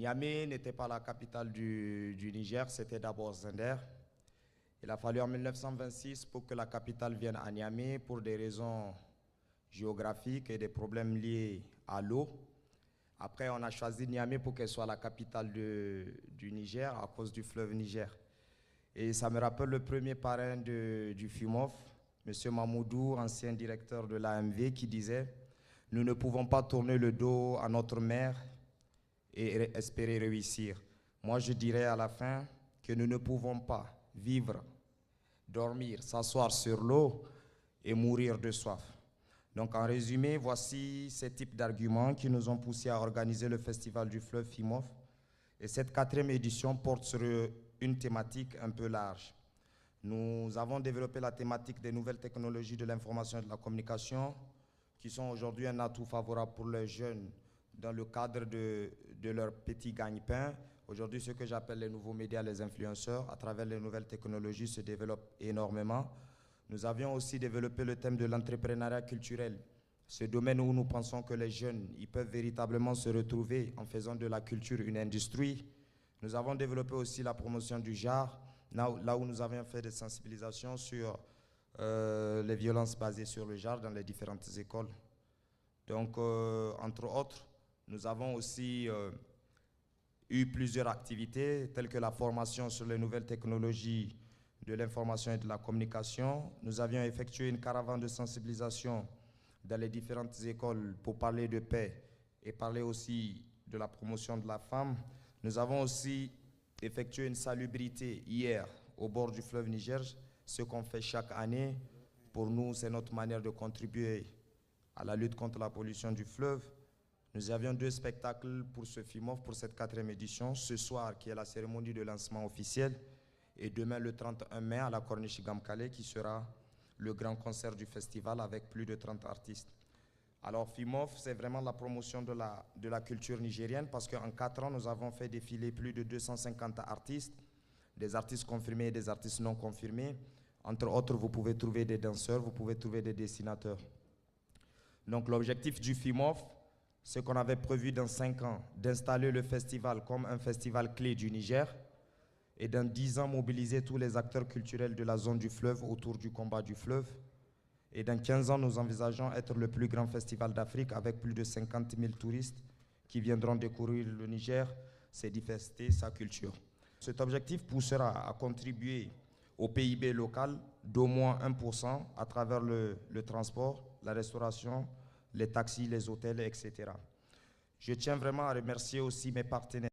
Niamey n'était pas la capitale du Niger, c'était d'abord Zinder. Il a fallu en 1926 pour que la capitale vienne à Niamey pour des raisons géographiques et des problèmes liés à l'eau. Après, on a choisi Niamey pour qu'elle soit la capitale du Niger à cause du fleuve Niger. Et ça me rappelle le premier parrain du FIMOF, M. Mamoudou, ancien directeur de l'AMV, qui disait « Nous ne pouvons pas tourner le dos à notre mère et espérer réussir. » Moi, je dirais à la fin que nous ne pouvons pas vivre, dormir, s'asseoir sur l'eau et mourir de soif. Donc, en résumé, voici ces types d'arguments qui nous ont poussés à organiser le Festival du fleuve FIMOF. Et cette 4e édition porte sur une thématique un peu large. Nous avons développé la thématique des nouvelles technologies de l'information et de la communication, qui sont aujourd'hui un atout favorable pour les jeunes dans le cadre de leur petit gagne-pain. Aujourd'hui, ce que j'appelle les nouveaux médias, les influenceurs, à travers les nouvelles technologies, se développent énormément. Nous avions aussi développé le thème de l'entrepreneuriat culturel, ce domaine où nous pensons que les jeunes ils peuvent véritablement se retrouver en faisant de la culture une industrie. Nous avons développé aussi la promotion du genre, là où nous avions fait des sensibilisations sur les violences basées sur le genre dans les différentes écoles. Donc, entre autres, nous avons aussi eu plusieurs activités, telles que la formation sur les nouvelles technologies de l'information et de la communication. Nous avions effectué une caravane de sensibilisation dans les différentes écoles pour parler de paix et parler aussi de la promotion de la femme. Nous avons aussi effectué une salubrité hier au bord du fleuve Niger, ce qu'on fait chaque année. Pour nous, c'est notre manière de contribuer à la lutte contre la pollution du fleuve. Nous avions 2 spectacles pour ce FIMOF, pour cette 4e édition. Ce soir, qui est la cérémonie de lancement officielle, et demain, le 31 mai, à la Corniche Gamkale, qui sera le grand concert du festival avec plus de 30 artistes. Alors, FIMOF, c'est vraiment la promotion de la culture nigérienne, parce qu'en 4 ans, nous avons fait défiler plus de 250 artistes, des artistes confirmés et des artistes non confirmés. Entre autres, vous pouvez trouver des danseurs, vous pouvez trouver des dessinateurs. Donc, l'objectif du FIMOF, c'est qu'on avait prévu dans 5 ans d'installer le festival comme un festival clé du Niger, et dans 10 ans, mobiliser tous les acteurs culturels de la zone du fleuve autour du combat du fleuve. Et dans 15 ans, nous envisageons être le plus grand festival d'Afrique avec plus de 50 000 touristes qui viendront découvrir le Niger, ses diversités, sa culture. Cet objectif poussera à contribuer au PIB local d'au moins 1% à travers le transport, la restauration, les taxis, les hôtels, etc. Je tiens vraiment à remercier aussi mes partenaires.